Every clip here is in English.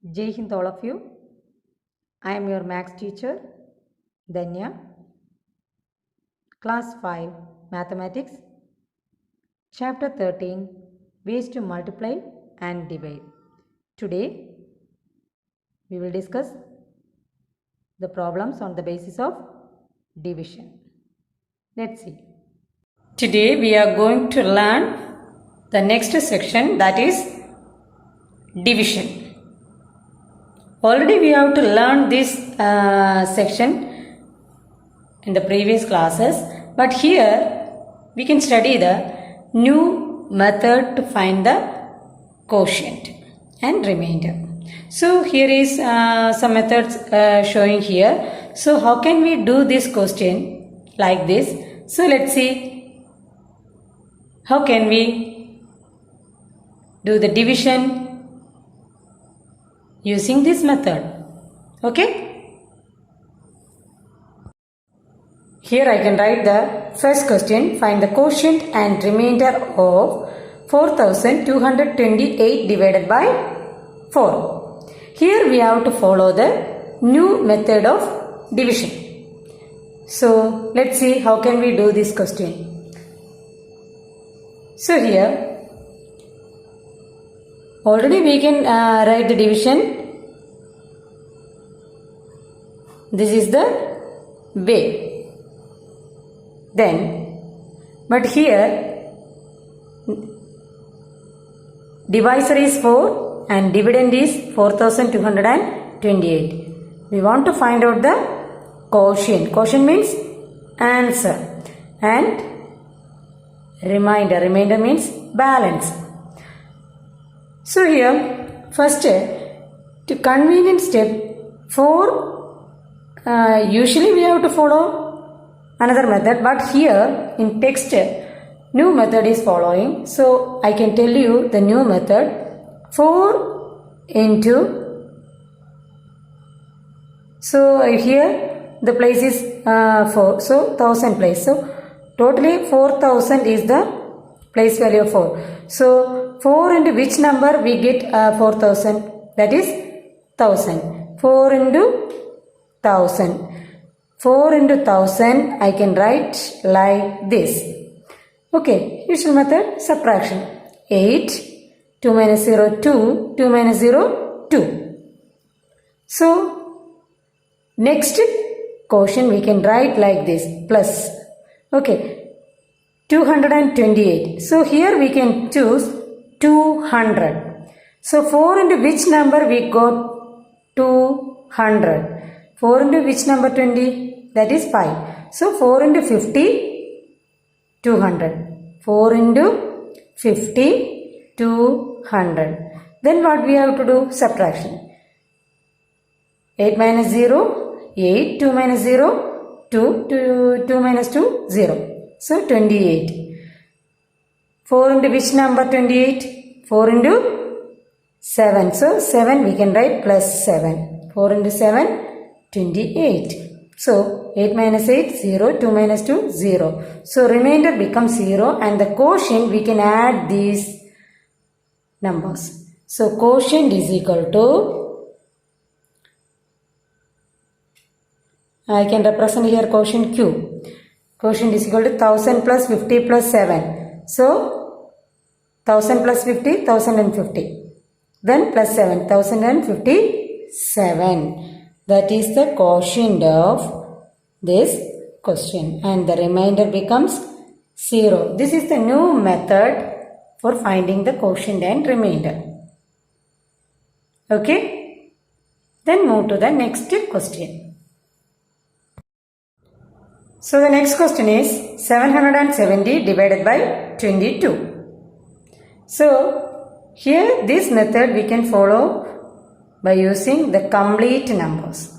Jai Hind all of you. I am your maths teacher Danya. Class 5 Mathematics Chapter 13 Ways to multiply and divide. Today we will discuss the problems on the basis of division. Let's see. Today we are going to learn the next section, that is division. Already we have to learn this section in the previous classes, but here we can study the new method to find the quotient and remainder. So here is some methods showing here. So how can we do this question like this? So let's see how can we do the division using this method. Okay. Here I can write the first question. Find the quotient and remainder of 4228 divided by 4. Here we have to follow the new method of division. So let's see how can we do this question. So here already we can write the division. This is the way. Then, but here divisor is 4 and dividend is 4228. We want to find out the quotient. Quotient means answer, and remainder. Remainder means balance. So here first to convenient step 4, usually we have to follow another method, but here in text new method is following. So I can tell you the new method. 4 into, so here the place is 4, so 1000 place. So totally 4000 is the place value of 4. So 4 into which number we get 4000? That is 1000. 4 into 1000. 4 into 1000 I can write like this. Okay, usual method, subtraction. 8, 2 minus 0, 2, 2 minus 0, 2. So next quotient we can write like this, plus. Okay, 228. So here we can choose 200. So 4 into which number we got 200? 4 into which number 20? That is 5. So 4 into 50, 200. 4 into 50, 200. Then what we have to do? Subtraction. 8 minus 0, 8. 2 minus 0, 2. 2 minus 2, 0. So 28. 4 into which number 28? 4 into 7. So 7 we can write plus 7. 4 into 7, 28. So 8 minus 8, 0. 2 minus 2, 0. So remainder becomes 0, and the quotient we can add these numbers. So quotient is equal to, I can represent here quotient Q. Quotient is equal to 1000 plus 50 plus 7. So 1000 plus 50, 1050. Then plus 7, 1057. That is the quotient of this question, and the remainder becomes 0. This is the new method for finding the quotient and remainder. Okay. Then move to the next question. So the next question is 770 divided by 22. So here this method we can follow by using the complete numbers.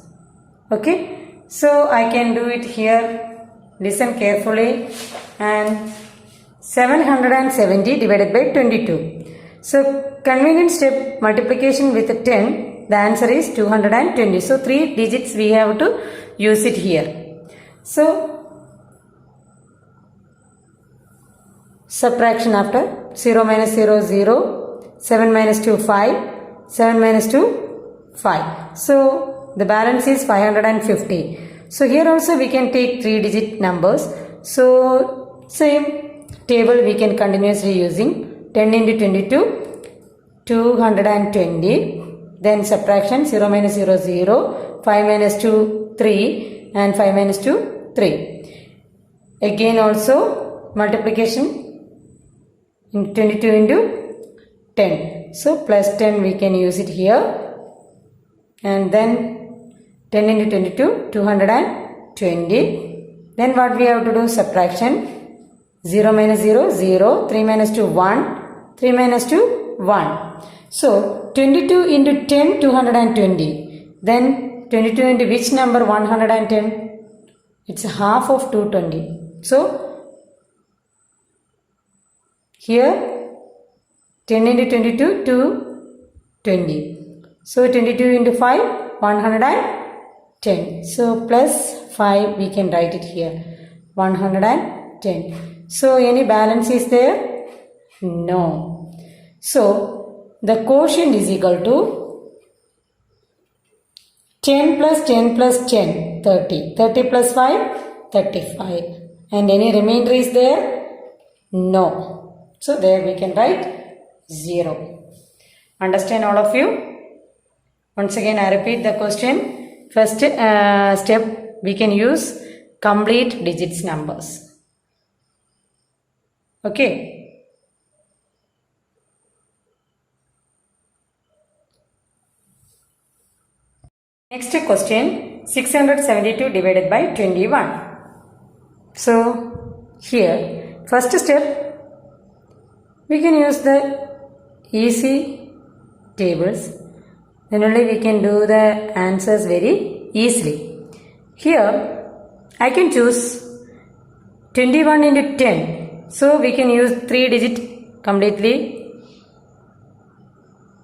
Okay. So I can do it here. Listen carefully. And 770 divided by 22. So convenient step, multiplication with 10. The answer is 220. So 3 digits we have to use it here. So subtraction after 0 minus 0, 0. 7 minus 2, 5. 7 minus 2, 5. So the balance is 550. So here also we can take 3-digit numbers. So same table we can continuously using 10 into 22, 220. Then subtraction 0 minus 0, 0, 5 minus 2, 3 and 5 minus 2, 3. Again also multiplication in 22 into 10. So plus 10 we can use it here. And then 10 into 22, 220. Then what we have to do? Subtraction. 0 minus 0, 0. 3 minus 2, 1. 3 minus 2, 1. So 22 into 10, 220. Then 22 into which number? 110. It's half of 220. So here 10 into 22, 220. So 22 into 5, 110. So plus 5 we can write it here. 110. So any balance is there? No. So the quotient is equal to 10 plus 10 plus 10, 30. 30 plus 5, 35. And any remainder is there? No. So there we can write 0. Understand all of you? Once again I repeat the question. First step we can use complete digits numbers. Okay. Next question, 672 divided by 21. So here first step we can use the easy tables. Then only we can do the answers very easily. Here I can choose 21 into 10. So we can use 3-digit completely.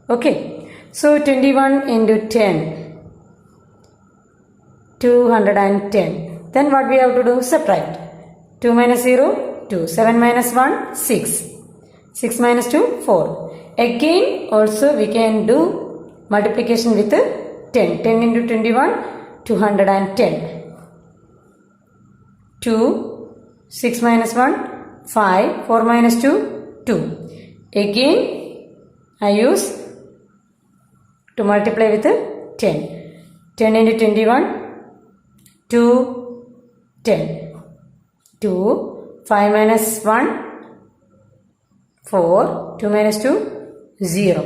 Okay. So 21 into 10. 210. Then what we have to do? Subtract. 2 minus 0, 2. 7 minus 1, 6. 6 minus 2, 4. Again also we can do multiplication with 10. 10 into 21, 210. 2, 6 minus 1, 5. 4 minus 2, 2. Again I use to multiply with 10. 10 into 21, 2, 10. 2, 5 minus 1, 4. 2 minus 2, 0.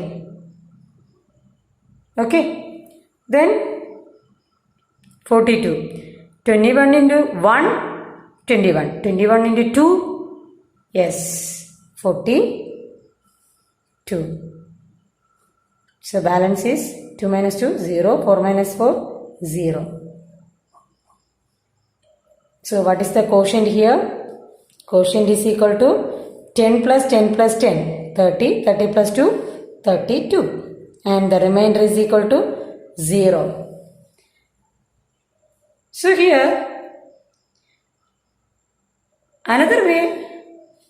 Okay. Then 42. 21 into 1, 21. 21 into 2, yes, 42. So balance is 2 minus 2, 0. 4 minus 4, 0. So what is the quotient here? Quotient is equal to 10 plus 10 plus 10, 30. 30 plus 2, 32. And the remainder is equal to 0. So here another way,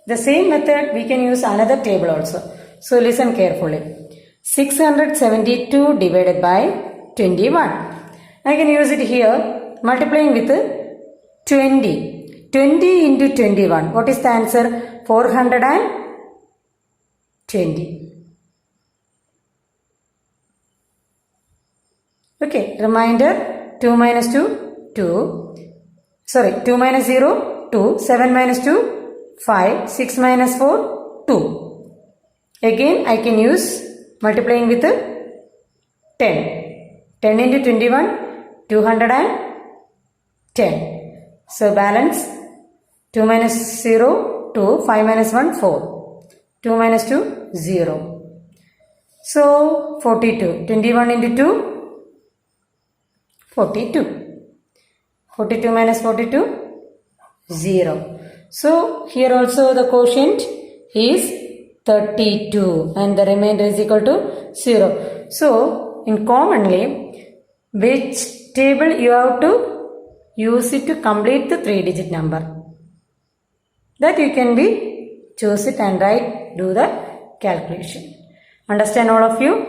the same method we can use another table also. So listen carefully. 672 divided by 21. I can use it here multiplying with 20. 20 into 21. What is the answer? 420. Okay, reminder 2 minus 2, 2. Sorry, 2 minus 0, 2. 7 minus 2, 5. 6 minus 4, 2. Again, I can use multiplying with 10. 10 into 21, 210. So balance 2 minus 0, 2. 5 minus 1, 4. 2 minus 2, 0. So 42. 21 into 2. 42. 42 minus 42, 0. So here also the quotient is 32 and the remainder is equal to 0. So in commonly, which table you have to use it to complete the 3-digit number? That you can be choose it and do the calculation. Understand all of you?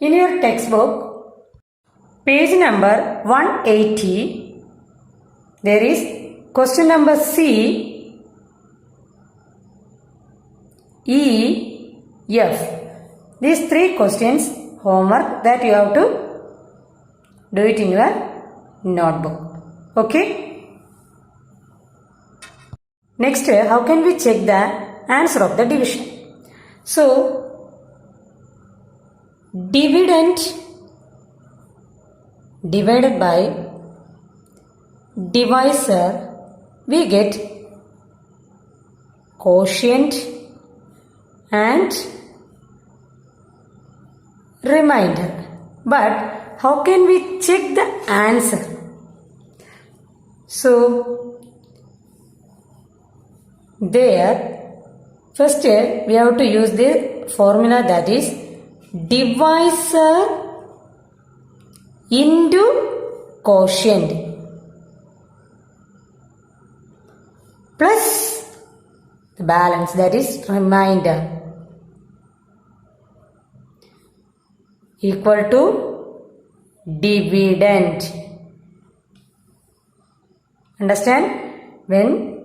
In your textbook, page number 180, there is question number C, E, F. These three questions homework that you have to do it in your notebook. Okay? Next, how can we check the answer of the division? So, dividend divided by divisor, we get quotient and remainder. But how can we check the answer? So, there, first we have to use the formula, that is divisor into quotient plus the balance, that is remainder, equal to dividend. Understand? When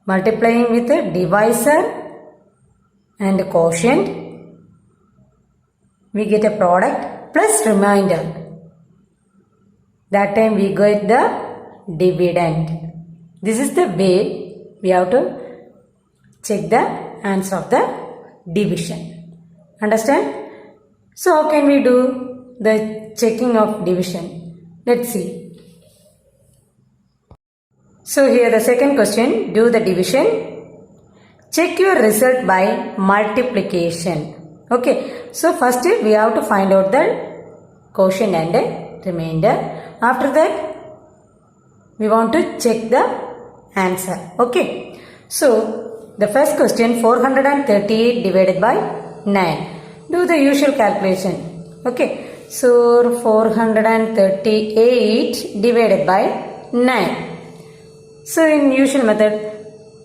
multiplying with a divisor and quotient, we get a product plus remainder. That time we get the dividend. This is the way we have to check the answer of the division. Understand? So how can we do the checking of division? Let's see. So here the second question, do the division. Check your result by multiplication. Okay. So first we have to find out the quotient and the remainder. After that, we want to check the answer. Okay. So the first question, 438 divided by 9. Do the usual calculation. Okay. So 438 divided by 9. So in usual method,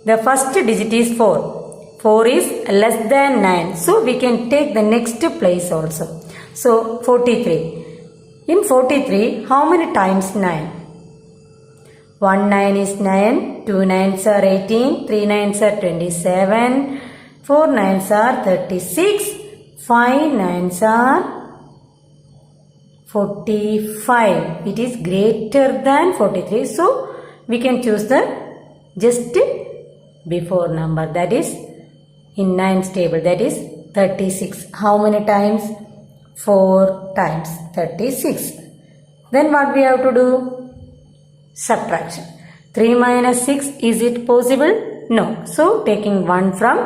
the first digit is 4. 4 is less than 9. So we can take the next place also. So 43. In 43, how many times 9? 1 9 is 9, 2 9s are 18, 3 9s are 27, 4 9s are 36, 5 9s are 45. It is greater than 43. So we can choose the just before number, that is in 9's table, that is 36. How many times? 4 times 36. Then what we have to do? Subtraction. 3 minus 6, is it possible? No. So taking 1 from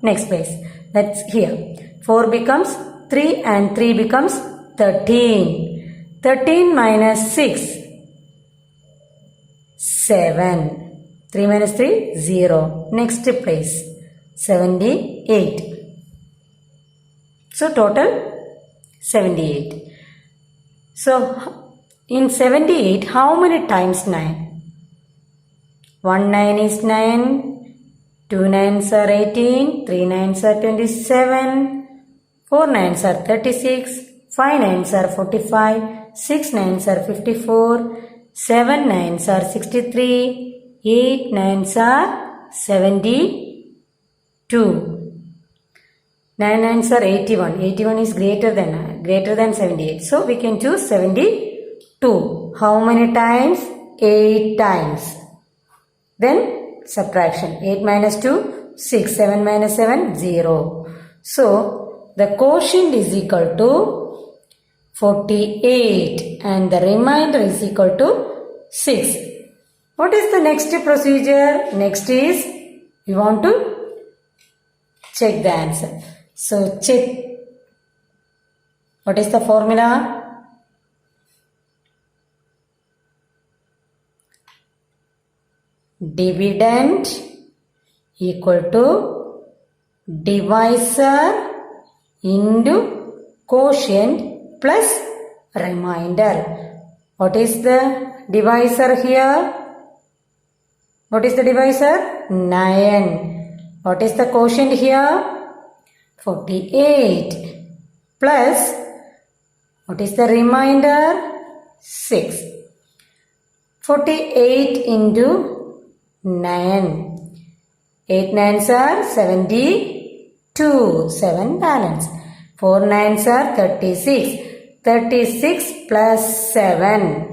next place. That's here. 4 becomes 3 and 3 becomes 13. 13 minus 6. 7. 3 minus 3, 0. Next place, 78. So total 78. So in 78, how many times 9? 1 9 is 9, 2 9s are 18, 3 9s are 27, 4 9s are 36, 5 9s are 45, 6 9s are 54, 7 9s are 63, 8 9s are 72. 9 9s are 81. 81 is greater than 78. So we can choose 72. How many times? 8 times. Then subtraction. 8 minus 2, 6. 7 minus 7, 0. So the quotient is equal to 48 and the remainder is equal to 6. What is the next procedure? Next is we want to check the answer. So check. What is the formula? Dividend equal to divisor into quotient plus remainder. What is the divisor here? What is the divisor? 9. What is the quotient here? 48 plus What is the remainder? 6. 48 into 9. 8 nines are 72. 7 balance. 4 nines are 36. 36 plus 7.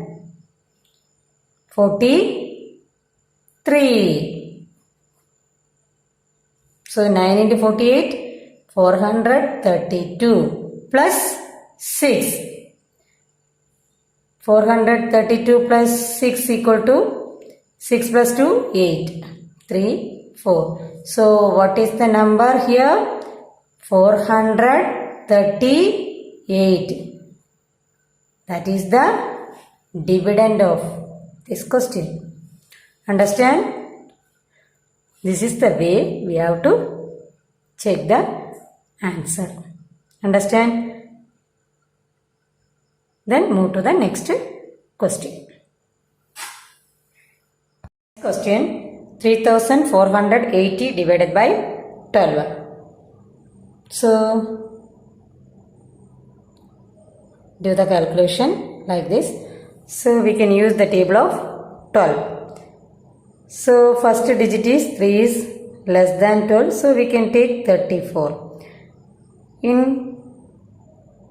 43. So 9 into 48, 432 plus 6. 432 plus 6 equal to 6 plus 2, 8. 3, 4. So what is the number here? 438. That is the dividend of this question. Understand? This is the way we have to check the answer. Understand? Then move to the next question. Question 3480 divided by 12. So, do the calculation like this. So, we can use the table of 12. So, first digit is 3 is less than 12. So, we can take 34. In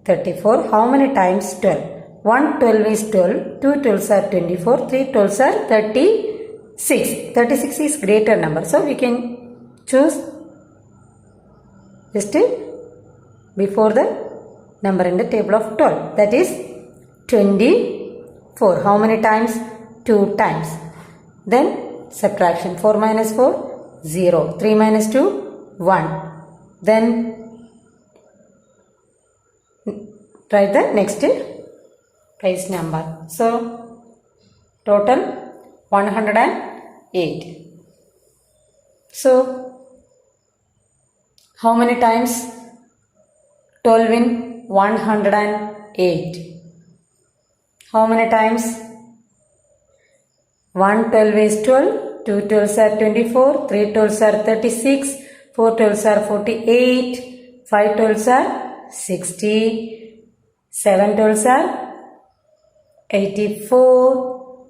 34, how many times 12? 1 12 is 12, 2 12s are 24, 3 12s are 36. 36 is greater number. So, we can choose just before the number in the table of 12. That is 24. How many times? 2 times. Then subtraction. 4 minus 4, 0. 3 minus 2, 1. Then write the next place number. So, total 108. So, how many times 12 in 108? How many times? 1 12 is 12, 2 12s are 24, 3 12s are 36, 4 12s are 48, 5 12s are 60, 7 12s are 84,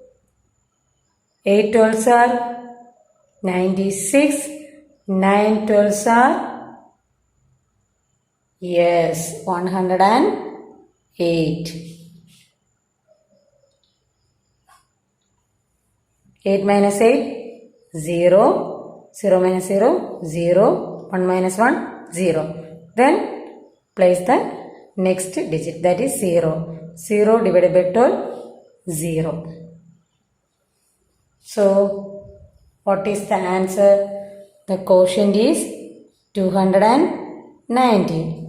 8 12s are 96, 9 12s are 108. 8 minus 8, 0, 0 minus 0, 0, 1 minus 1, 0. Then place the next digit, that is 0. 0 divided by 12, 0. So, what is the answer? The quotient is 290.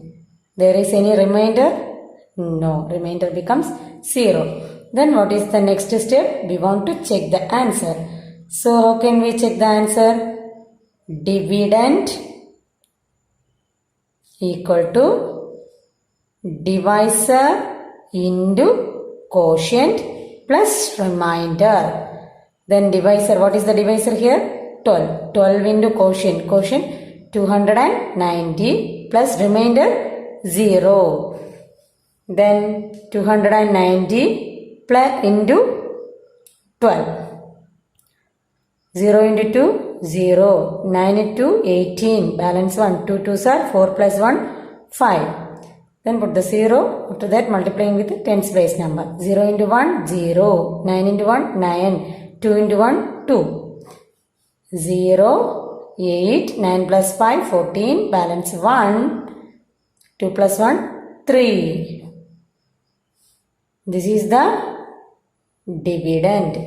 There is any remainder? No. Remainder becomes 0. Then what is the next step? We want to check the answer. So, how can we check the answer? Dividend equal to divisor into quotient plus remainder. Then divisor, what is the divisor here? 12. 12 into quotient. Quotient 290 plus remainder 0. Then 290 plus into 12. 0 into 2, 0. 9 into 18. Balance 1. 2 2s are 4 plus 1, 5. Then put the 0. After that multiplying with tens place number. 0 into 1, 0. 9 into 1, 9. 2 into 1, 2. 0, 8. 9 plus 5, 14. Balance 1. 2 plus 1, 3. This is the dividend.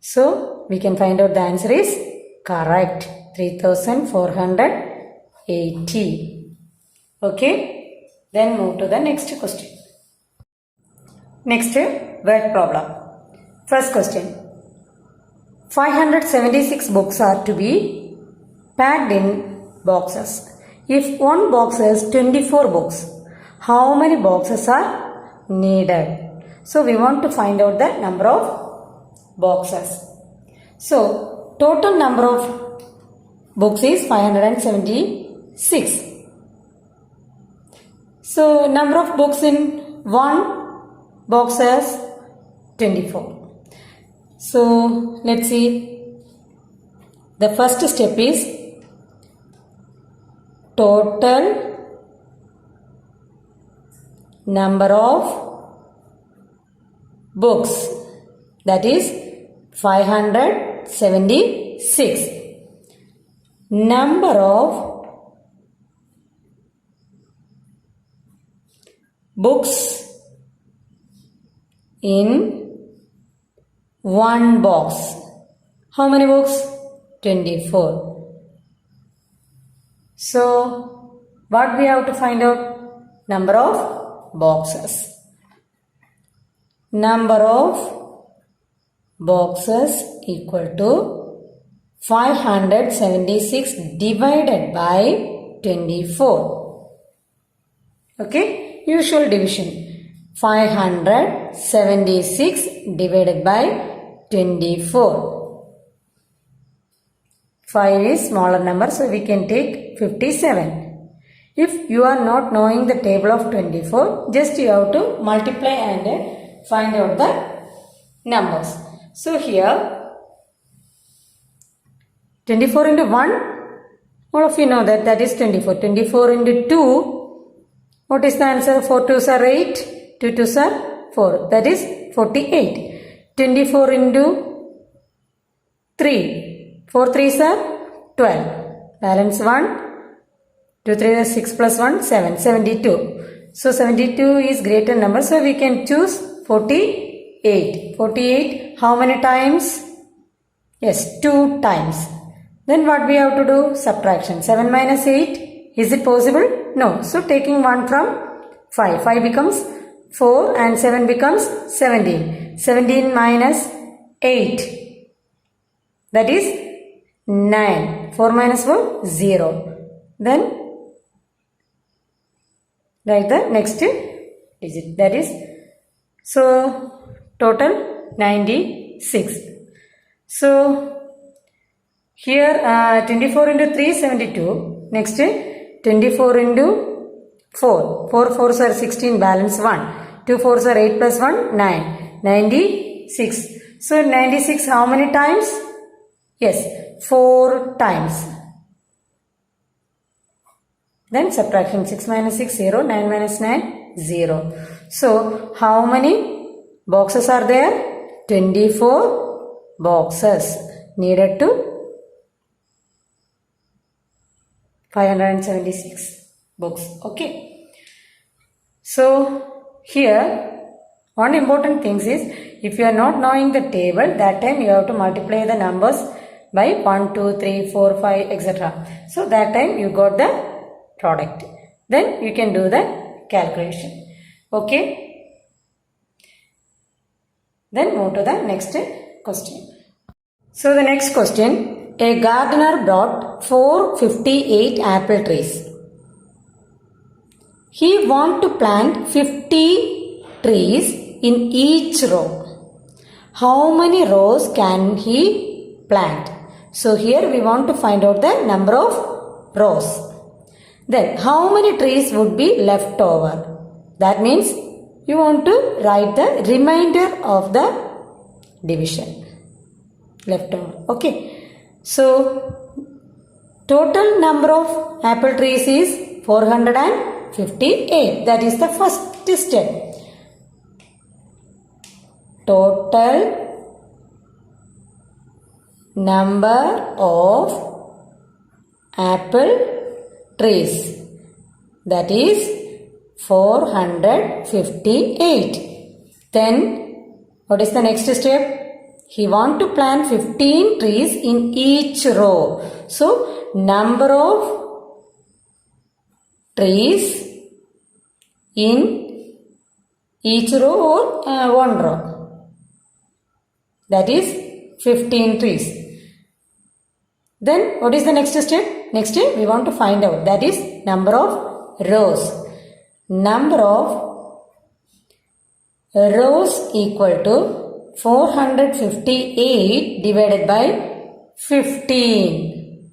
So, we can find out the answer is correct. 3480. Okay. Then move to the next question. Next word problem. First question. 576 books are to be packed in boxes. If one box has 24 books, how many boxes are needed? So, we want to find out the number of boxes. So, total number of books is 576. So, number of books in one boxes 24. So let's see. The first step is total number of books, that is 576. Number of books in one box. How many books? 24. So what we have to find out? Number of boxes. Number of boxes equal to 576 divided by 24. Okay, usual division. 576 divided by 24. 5 is smaller number, so we can take 57. If you are not knowing the table of 24, just you have to multiply and find out the numbers. So here 24 into 1, all of you know that is 24. 24 into 2, what is the answer? 4 2s are 8, 2 2s are 4, that is 48. 24 into 3, 4 3s are 12, balance 1, 2 3 is 6 plus 1, 7, 72. So 72 is greater number, so we can choose 48. 48, how many times? Yes, 2 times. Then what we have to do? Subtraction. 7 minus 8, is it possible? No. So taking 1 from 5. 5 becomes 4 and 7 becomes 17. 17 minus 8, that is 9. 4 minus 4, 0. Then write the next digit, that is, so total 96. So here 24 into 3 is 72. Next 24 into 4. 4 4s are 16, balance 1. 2 4s are 8 plus 1, 9. 96. So 96 how many times? Yes, 4 times. Then subtraction. 6 minus 6, 0. 9 minus 9, 0. So how many boxes are there? 24 boxes needed to 576 books. Okay. So here one important thing is, if you are not knowing the table, that time you have to multiply the numbers by 1 2 3 4 5 etc. So that time you got the product. Then you can do the calculation. Okay. Then move to the next question. So the next question, a gardener brought 458 apple trees. He want to plant 50 trees in each row. How many rows can he plant? So here we want to find out the number of rows. Then how many trees would be left over? That means you want to write the remainder of the division left over. Okay. So total number of apple trees is 458. That is the first step. Total number of apple trees, that is 458. Then what is the next step? He want to plant 15 trees in each row. So number of trees in each row or one row, that is 15 trees. Then what is the next step? Next step we want to find out, that is number of rows. Number of rows equal to 458 divided by 15.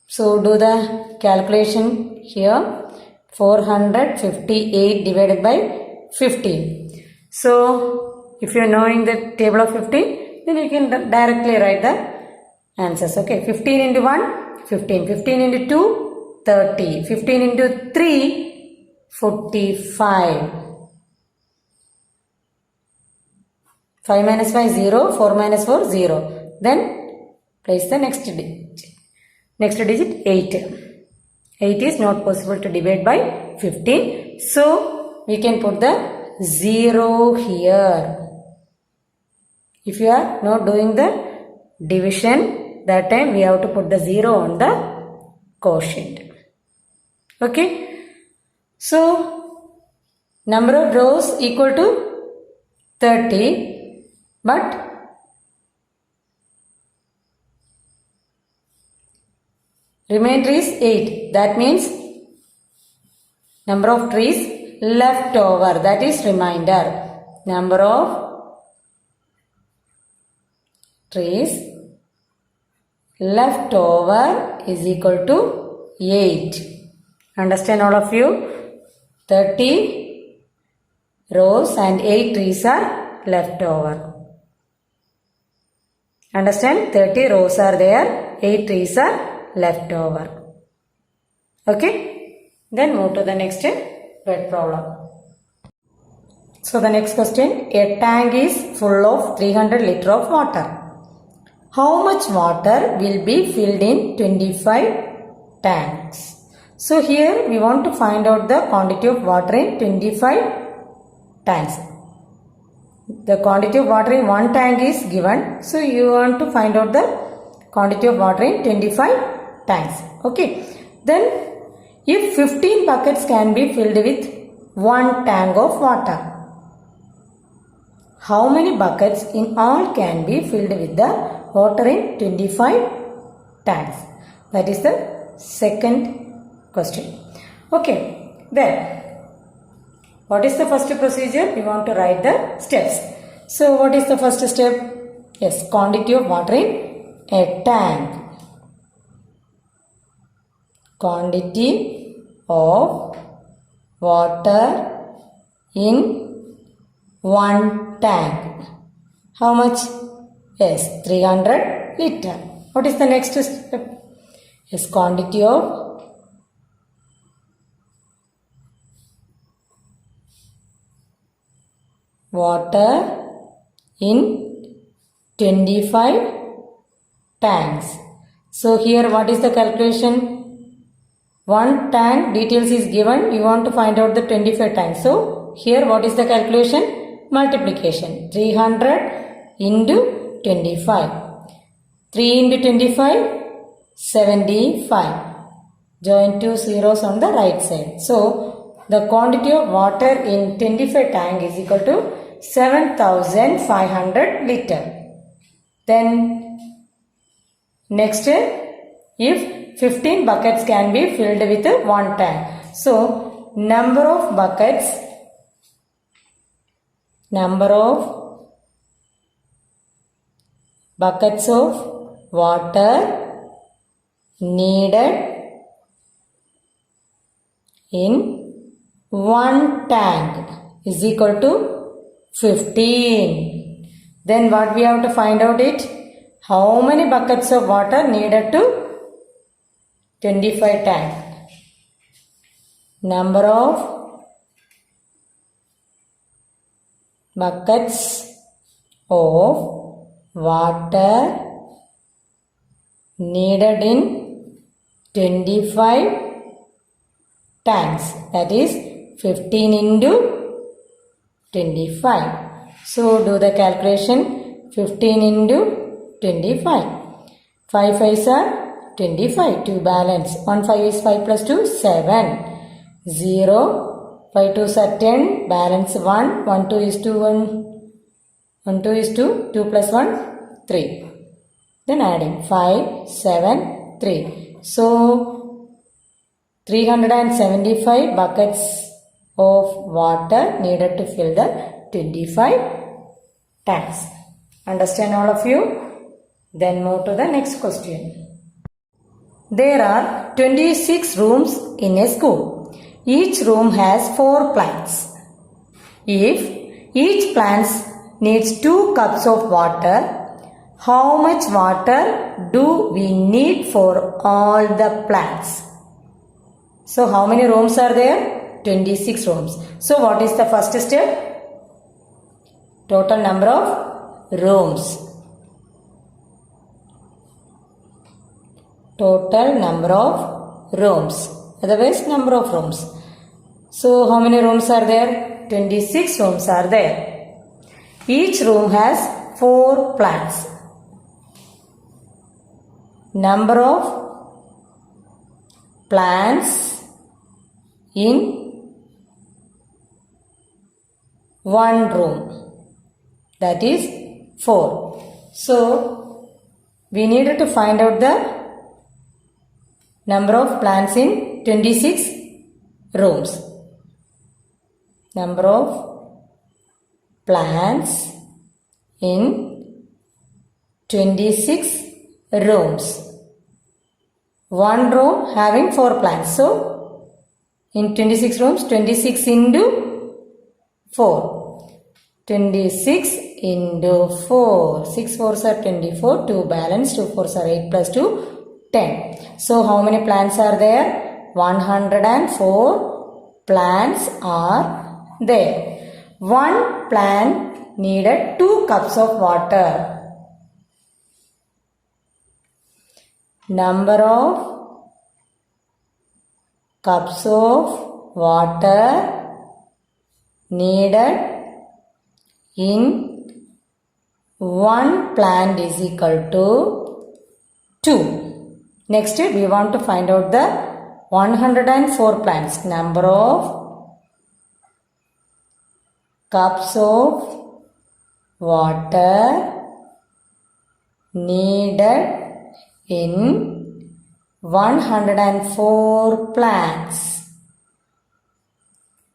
So do the calculation here. 458 divided by 15. So if you are knowing the table of 15, then you can directly write the answers. Okay, 15 into 1, 15. 15 into 2, 30. 15 into 3, 45. 5 minus 5, 0. 4 minus 4, 0. Then place the next digit. Next digit, 8. 8 is not possible to divide by 15. So we can put the 0 here. If you are not doing the division, that time we have to put the 0 on the quotient. Okay. So number of rows equal to 30, but remainder is 8. That means number of trees left over, that is remainder. Number of trees left over is equal to 8. Understand all of you? 30 rows and 8 trees are left over. Understand? 30 rows are there, 8 trees are left over. Okay? Then move to the next word problem. So the next question, a tank is full of 300 liters of water. How much water will be filled in 25 tanks? So here we want to find out the quantity of water in 25 tanks. The quantity of water in one tank is given. So you want to find out the quantity of water in 25 tanks. Okay. Then if 15 buckets can be filled with one tank of water, how many buckets in all can be filled with the water in 25 tanks? That is the second question. Okay. Then what is the first procedure? We want to write the steps. So what is the first step? Yes, quantity of water in a tank. Quantity of water in one tank. How much? Yes, 300 liter. What is the next step? Yes, quantity of water in 25 tanks. So here what is the calculation? One tank details is given. You want to find out the 25 tanks. So here what is the calculation? Multiplication. 300 into 25. 3 into 25, 75. Join two zeros on the right side. So the quantity of water in 25 tank is equal to 7500 liter. Then next, if 15 buckets can be filled with one tank. So number of buckets of water needed in one tank is equal to 15. Then what we have to find out it? How many buckets of water needed to 25 tank? Number of buckets of water needed in 25 tanks. That is 15 into 25. So do the calculation. 15 into 25. 5 5s are 25. 2 balance. 1 5 is 5 plus 2, 7. 0. 5 2s are 10. Balance 1. 1 2 is 2. 1 2 is 2. 2 plus 1, 3. Then adding 5, 7, 3. So 375 buckets of water needed to fill the 25 tanks. Understand all of you? Then move to the next question. There are 26 rooms in a school. Each room has 4 planks. If Each plant needs 2 cups of water. How much water do we need for all the plants? So how many rooms are there? 26 rooms. So what is the first step? Total number of rooms. Total number of rooms. Otherwise number of rooms. So how many rooms are there? 26 rooms are there. Each room has 4 plants. Number of plants in one room, that is 4. So we needed to find out the number of plants in 26 rooms. Number of plants in 26 rooms. One room having 4 plants. So in 26 rooms, 26 into 4. 26 into 4. 6 4s are 24. 2 balance. 2 4s are 8 plus 2, 10. So how many plants are there? 104 plants are there. One plant needed 2 cups of water. Number of cups of water needed in one plant is equal to 2. Next we want to find out the 104 plants. Number of cups of water needed in 104 plants.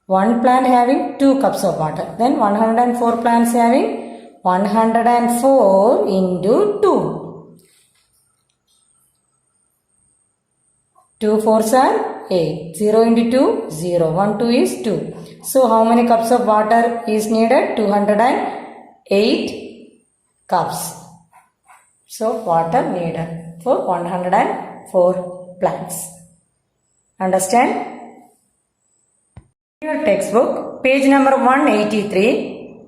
One plant having 2 cups of water. Then 104 plants having 104 into 2. 2 4s are 8. 0 into 2, 0. 1 2 is 2. So how many cups of water is needed? 208 cups. So water needed for 104 plants. Understand? Your textbook, page number 183.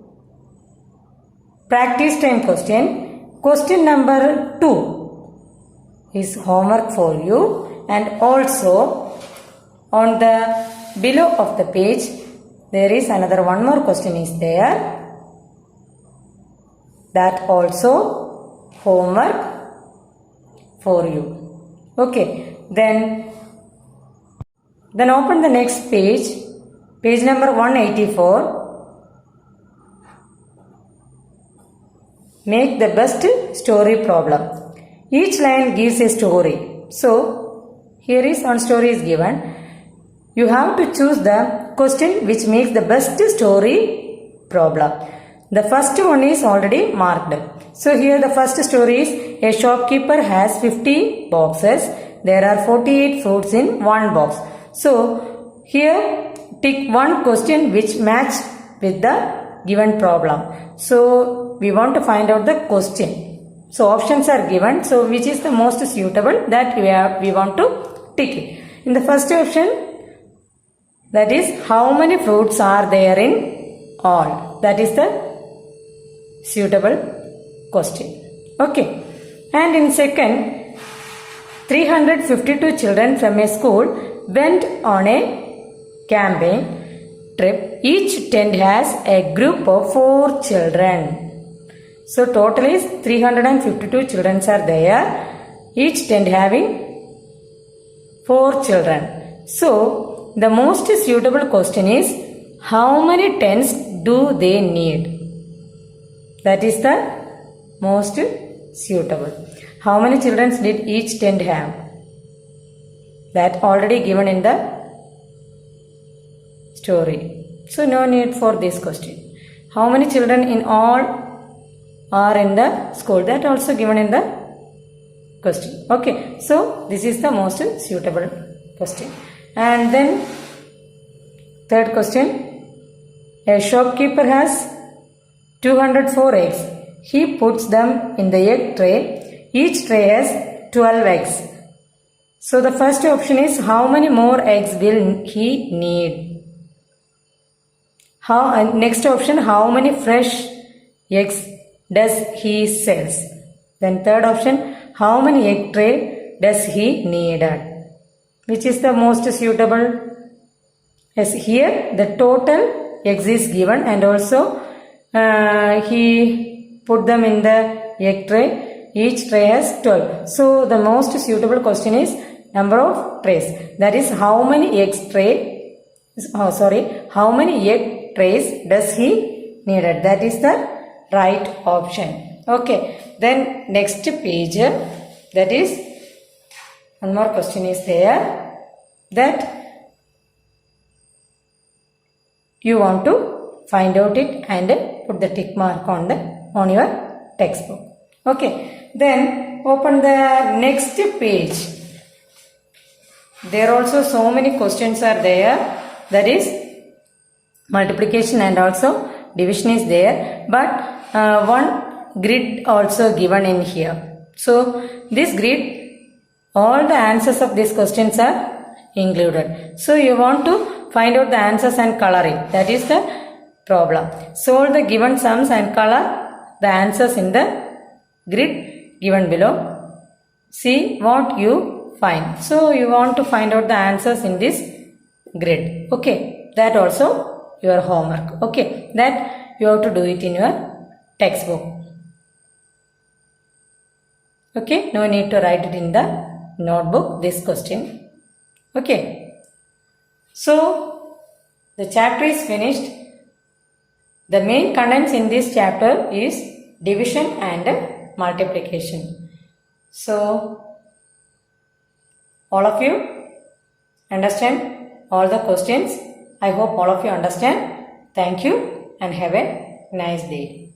Practice time question. Question number 2 is homework for you, and also on the below of the page there is another one more question is there. That also homework for you. Okay, then open the next page, page number 184. Make the best story problem. Each line gives a story. So here is one story is given. You have to choose the question which makes the best story problem. The first one is already marked. So here the first story is a shopkeeper has 50 boxes. There are 48 fruits in one box. So here tick one question which match with the given problem. So we want to find out the question. So options are given. So which is the most suitable, that we want to tick it. In the first option, that is how many fruits are there in all. That is the suitable question. Okay. And in second, 352 children from a school went on a camping trip. Each tent has a group of 4 children. So total is 352 children are there. Each tent having 4 children. So the most suitable question is how many tents do they need? That is the most suitable. How many children did each tent have? That already given in the story. So no need for this question. How many children in all are in the school? That also given in the question. Okay. So this is the most suitable question. And then third question. A shopkeeper has 204 eggs. He puts them in the egg tray. Each tray has 12 eggs. So the first option is how many more eggs will he need? Next option, how many fresh eggs does he sells? Then third option, how many egg tray does he need? Which is the most suitable? Yes, here the total eggs is given and also he put them in the egg tray. Each tray has 12. So the most suitable question is number of trays. That is how many how many egg trays does he needed? That is the right option. Okay. Then next page, that is one more question is there that you want to find out it and put the tick mark on your textbook. Okay. Then open the next page. There also so many questions are there. That is multiplication and also division is there. But one grid also given in here. So this grid, all the answers of these questions are included. So you want to find out the answers and color it. That is the problem. Solve the given sums and color the answers in the grid given below. See what you find. So you want to find out the answers in this grid. Okay. That also your homework. Okay. That you have to do it in your textbook. Okay. No need to write it in the notebook, this question. Okay. So the chapter is finished. The main contents in this chapter is division and multiplication. So all of you understand all the questions. I hope all of you understand. Thank you and have a nice day.